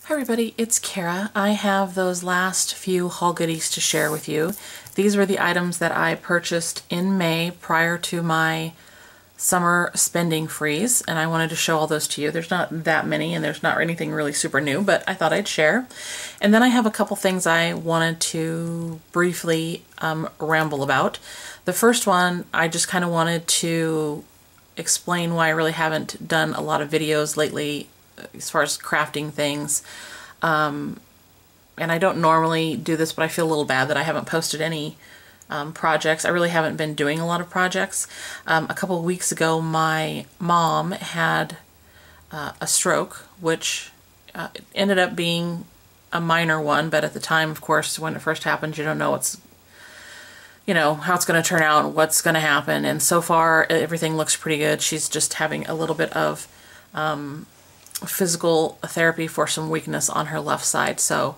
Hi everybody, it's Kara. I have those last few haul goodies to share with you. These were the items that I purchased in May prior to my summer spending freeze, and I wanted to show all those to you. There's not that many and there's not anything really super new, but I thought I'd share. And then I have a couple things I wanted to briefly ramble about. The first one, I just kind of wanted to explain why I really haven't done a lot of videos lately as far as crafting things. And I don't normally do this, but I feel a little bad that I haven't posted any projects. I really haven't been doing a lot of projects. A couple of weeks ago, my mom had a stroke, which ended up being a minor one, but at the time, of course, when it first happens, you don't know how it's going to turn out, what's going to happen, and so far everything looks pretty good. She's just having a little bit of physical therapy for some weakness on her left side, so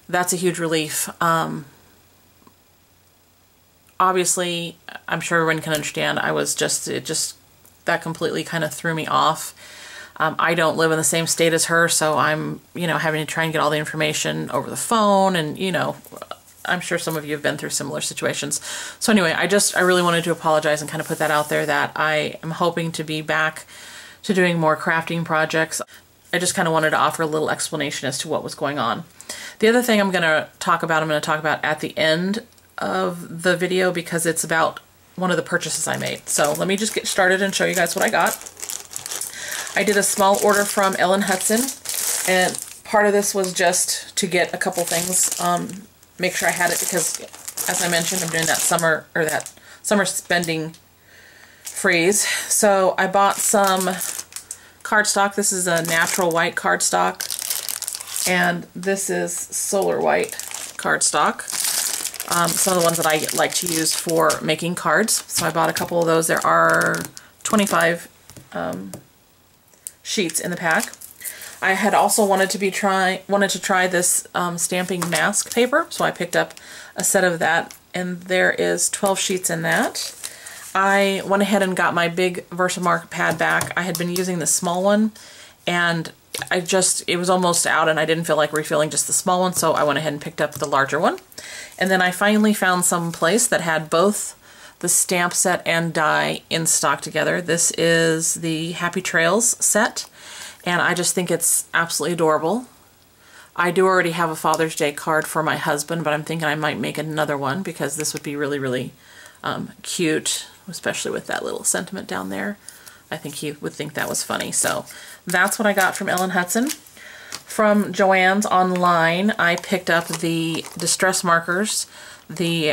that's a huge relief. Obviously, I'm sure everyone can understand, that completely kind of threw me off. I don't live in the same state as her, so I'm, having to try and get all the information over the phone, and, I'm sure some of you have been through similar situations. So anyway, I really wanted to apologize and kind of put that out there that I am hoping to be back to doing more crafting projects. I just kind of wanted to offer a little explanation as to what was going on. The other thing I'm going to talk about at the end of the video because it's about one of the purchases I made. So let me just get started and show you guys what I got. I did a small order from Ellen Hudson, and part of this was just to get a couple things, make sure I had it because, as I mentioned, I'm doing that summer spending freeze. So I bought some cardstock. This is a natural white cardstock, and this is solar white cardstock. Some of the ones that I like to use for making cards. So I bought a couple of those. There are 25 sheets in the pack. I had also wanted to try this stamping mask paper, so I picked up a set of that, and there is 12 sheets in that. I went ahead and got my big Versamark pad back. I had been using the small one, and it was almost out, and I didn't feel like refilling just the small one, so I went ahead and picked up the larger one. And then I finally found some place that had both the stamp set and die in stock together. This is the Happy Trails set, and I just think it's absolutely adorable. I do already have a Father's Day card for my husband, but I'm thinking I might make another one because this would be really, really cute, especially with that little sentiment down there. I think he would think that was funny. So that's what I got from Ellen Hudson. From Joann's online, I picked up the distress markers, the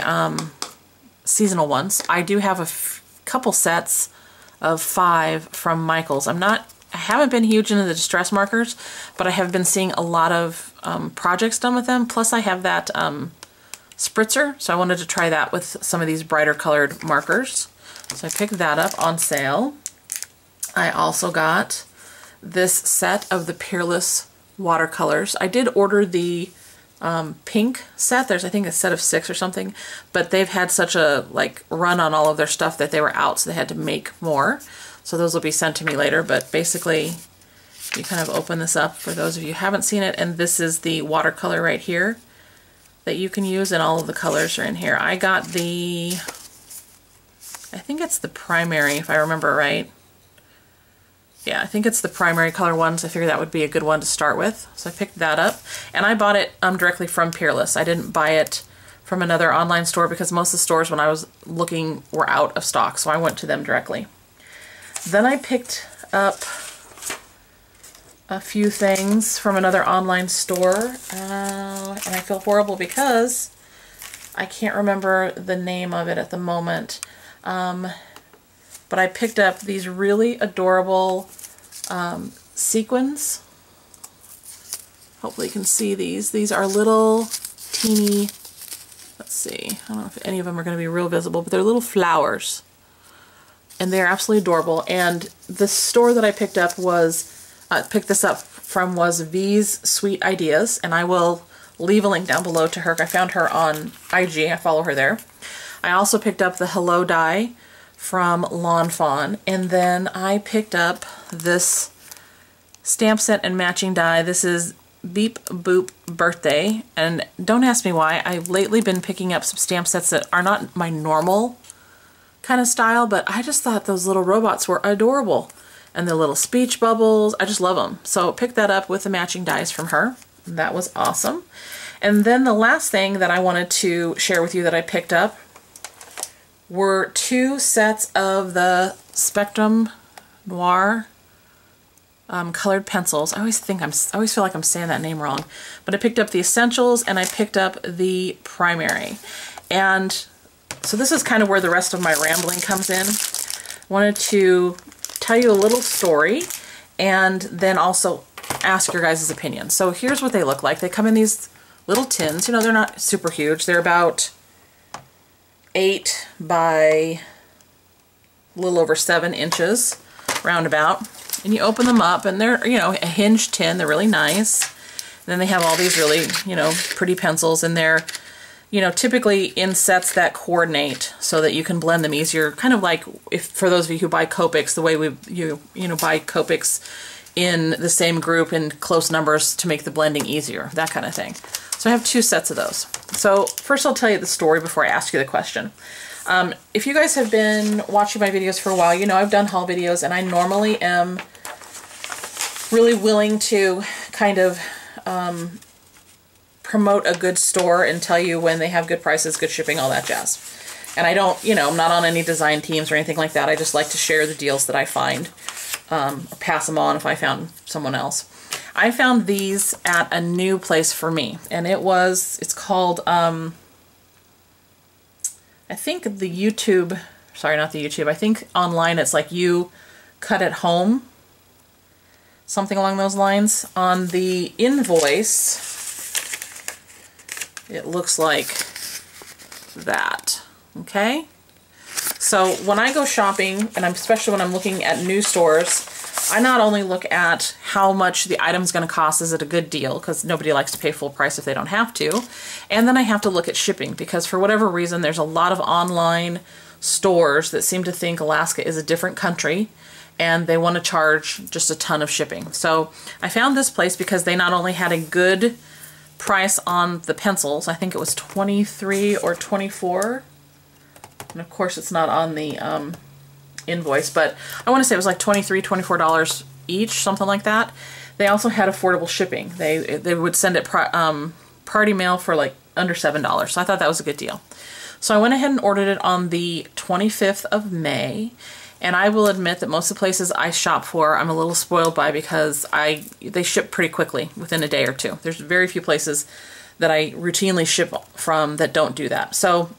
seasonal ones. I do have a couple sets of 5 from Michaels. I haven't been huge into the distress markers, but I have been seeing a lot of projects done with them. Plus I have that spritzer, so I wanted to try that with some of these brighter colored markers. So I picked that up on sale. I also got this set of the Peerless watercolors. I did order the pink set. There's, I think, a set of 6 or something, but they've had such a run on all of their stuff that they were out, so they had to make more. So those will be sent to me later, but basically you kind of open this up for those of you who haven't seen it, and this is the watercolor right here that you can use, and all of the colors are in here. I got I think it's the primary, if I remember right. Yeah, I think it's the primary color ones. I figured that would be a good one to start with. So I picked that up, and I bought it directly from Peerless. I didn't buy it from another online store because most of the stores when I was looking were out of stock, so I went to them directly. Then I picked up a few things from another online store, and I feel horrible because I can't remember the name of it at the moment. But I picked up these really adorable sequins. Hopefully you can see these. These are little teeny, let's see, I don't know if any of them are going to be real visible, but they're little flowers. And they're absolutely adorable. And the store that I picked this up from was V's Sweet Ideas, and I will leave a link down below to her. I found her on IG. I follow her there. I also picked up the Hello die from Lawn Fawn, and then I picked up this stamp set and matching die. This is Beep Boop Birthday, and don't ask me why. I've lately been picking up some stamp sets that are not my normal kind of style, but I just thought those little robots were adorable. And the little speech bubbles, I just love them. So picked that up with the matching dies from her. That was awesome. And then the last thing that I wanted to share with you that I picked up were 2 sets of the Spectrum Noir colored pencils. I always feel like I'm saying that name wrong, but I picked up the Essentials and I picked up the Primary. And so this is kind of where the rest of my rambling comes in. Wanted to tell you a little story and then also ask your guys' opinion. So here's what they look like. They come in these little tins. You know, they're not super huge. They're about 8 by a little over 7 inches roundabout. And you open them up and they're, you know, a hinged tin. They're really nice. And then they have all these really, you know, pretty pencils, and they're, you know, typically in sets that coordinate so that you can blend them easier. Kind of like, if for those of you who buy Copics, the way you buy Copics in the same group in close numbers to make the blending easier, that kind of thing. So I have 2 sets of those. So first I'll tell you the story before I ask you the question. If you guys have been watching my videos for a while, you know I've done haul videos, and I normally am really willing to kind of promote a good store and tell you when they have good prices, good shipping, all that jazz. And I don't, you know, I'm not on any design teams or anything like that. I just like to share the deals that I find, or pass them on if I found someone else. I found these at a new place for me, and it's called, I think the YouTube, sorry, not the YouTube, I think online it's like You Cut at Home, something along those lines. On the invoice, it looks like that, okay? So when I go shopping, and especially when I'm looking at new stores, I not only look at how much the item's going to cost, is it a good deal, because nobody likes to pay full price if they don't have to, and then I have to look at shipping, because for whatever reason there's a lot of online stores that seem to think Alaska is a different country and they want to charge just a ton of shipping. So I found this place because they not only had a good price on the pencils, I think it was 23 or 24, and of course it's not on the invoice, but I want to say it was like $23, $24 each, something like that. They also had affordable shipping. They would send it party mail for like under $7, so I thought that was a good deal. So I went ahead and ordered it on the 25th of May, and I will admit that most of the places I shop for I'm a little spoiled by, because they ship pretty quickly within a day or two. There's very few places that I routinely ship from that don't do that. So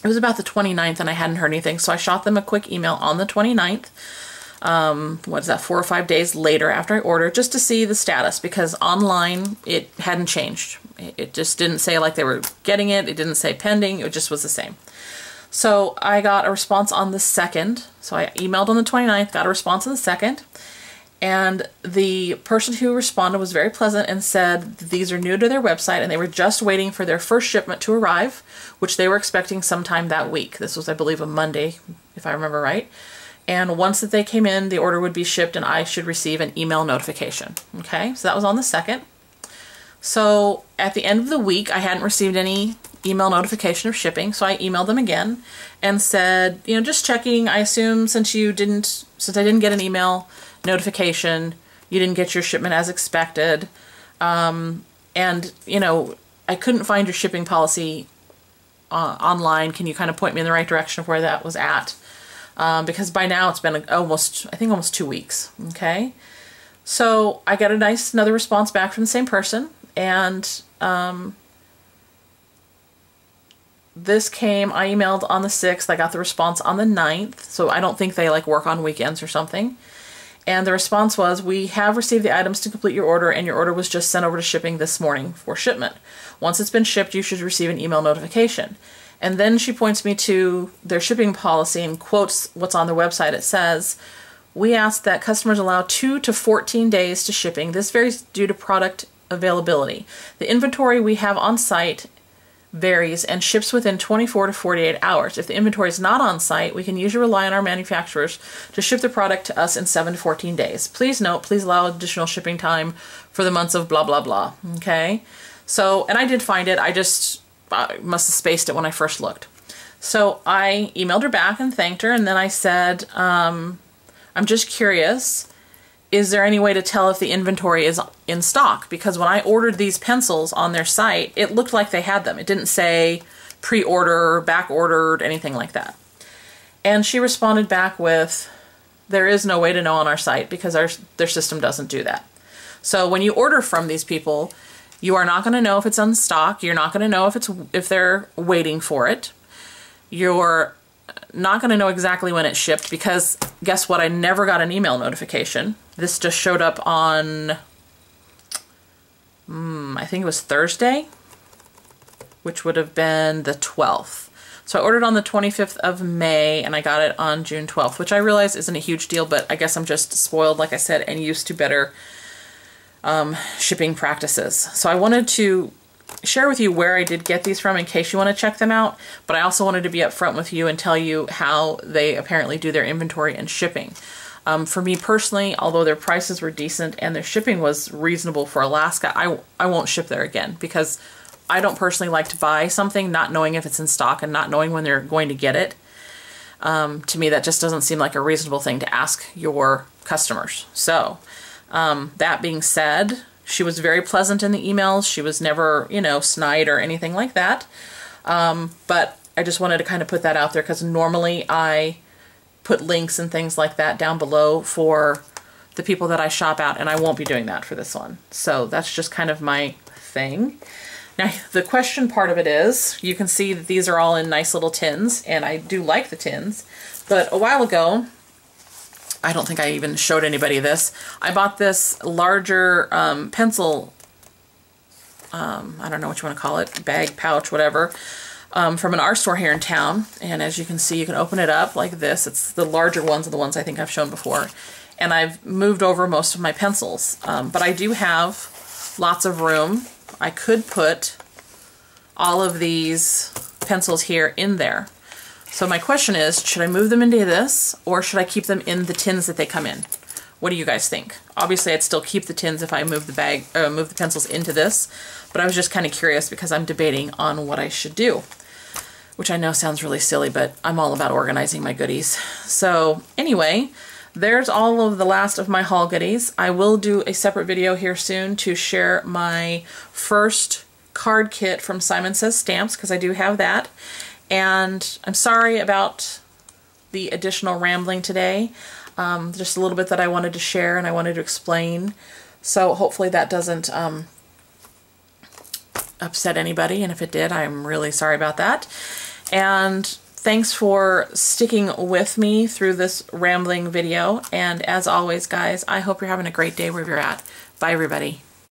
it was about the 29th and I hadn't heard anything, so I shot them a quick email on the 29th. What is that, 4 or 5 days later after I ordered, just to see the status, because online it hadn't changed. It just didn't say like they were getting it. It didn't say pending. It just was the same. So I got a response on the 2nd. So I emailed on the 29th, got a response on the 2nd. And the person who responded was very pleasant and said these are new to their website and they were just waiting for their first shipment to arrive, which they were expecting sometime that week. This was, I believe, a Monday, if I remember right. And once that they came in, the order would be shipped and I should receive an email notification. Okay, so that was on the 2nd. So at the end of the week, I hadn't received any email notification of shipping, so I emailed them again and said, you know, just checking, I assume since I didn't get an email notification, you didn't get your shipment as expected, and you know, I couldn't find your shipping policy online. Can you kind of point me in the right direction of where that was at? Because by now it's been almost 2 weeks. Okay, so I got another response back from the same person, and this came, I emailed on the 6th, I got the response on the 9th, so I don't think they like work on weekends or something. And the response was, we have received the items to complete your order, and your order was just sent over to shipping this morning for shipment. Once it's been shipped, you should receive an email notification. And then she points me to their shipping policy and quotes what's on their website. It says, we ask that customers allow 2 to 14 days to shipping. This varies due to product availability. The inventory we have on site varies and ships within 24 to 48 hours. If the inventory is not on site, we can usually rely on our manufacturers to ship the product to us in 7 to 14 days. Please note, please allow additional shipping time for the months of blah, blah, blah. Okay? So, and I did find it. I must have spaced it when I first looked. So I emailed her back and thanked her, and then I said, I'm just curious, is there any way to tell if the inventory is in stock? Because when I ordered these pencils on their site, it looked like they had them. It didn't say pre-order, back-ordered, anything like that. And she responded back with, there is no way to know on our site because their system doesn't do that. So when you order from these people, you are not going to know if it's in stock. You're not going to know if they're waiting for it. You're not going to know exactly when it shipped because guess what? I never got an email notification. This just showed up on, I think it was Thursday, which would have been the 12th. So I ordered on the 25th of May and I got it on June 12th, which I realize isn't a huge deal, but I guess I'm just spoiled, like I said, and used to better shipping practices. So I wanted to share with you where I did get these from in case you want to check them out, but I also wanted to be upfront with you and tell you how they apparently do their inventory and shipping. For me personally, although their prices were decent and their shipping was reasonable for Alaska, I won't ship there again because I don't personally like to buy something not knowing if it's in stock and not knowing when they're going to get it. To me, that just doesn't seem like a reasonable thing to ask your customers. So, that being said, she was very pleasant in the emails. She was never, snide or anything like that. But I just wanted to kind of put that out there because normally I put links and things like that down below for the people that I shop at, and I won't be doing that for this one. So that's just kind of my thing. Now, the question part of it is, you can see that these are all in nice little tins, and I do like the tins, but a while ago, I don't think I even showed anybody this, I bought this larger pencil, I don't know what you want to call it, bag, pouch, whatever, from an art store here in town. And as you can see, you can open it up like this. It's the larger ones are the ones I think I've shown before. And I've moved over most of my pencils. But I do have lots of room. I could put all of these pencils here in there. So my question is, should I move them into this or should I keep them in the tins that they come in? What do you guys think? Obviously, I'd still keep the tins if I move the pencils into this, but I was just kind of curious because I'm debating on what I should do, which I know sounds really silly, but I'm all about organizing my goodies. So anyway, there's all of the last of my haul goodies. I will do a separate video here soon to share my first card kit from Simon Says Stamps, because I do have that. And I'm sorry about the additional rambling today. Just a little bit that I wanted to share and I wanted to explain. So hopefully that doesn't upset anybody, and if it did, I'm really sorry about that. And thanks for sticking with me through this rambling video. And as always, guys, I hope you're having a great day wherever you're at. Bye, everybody.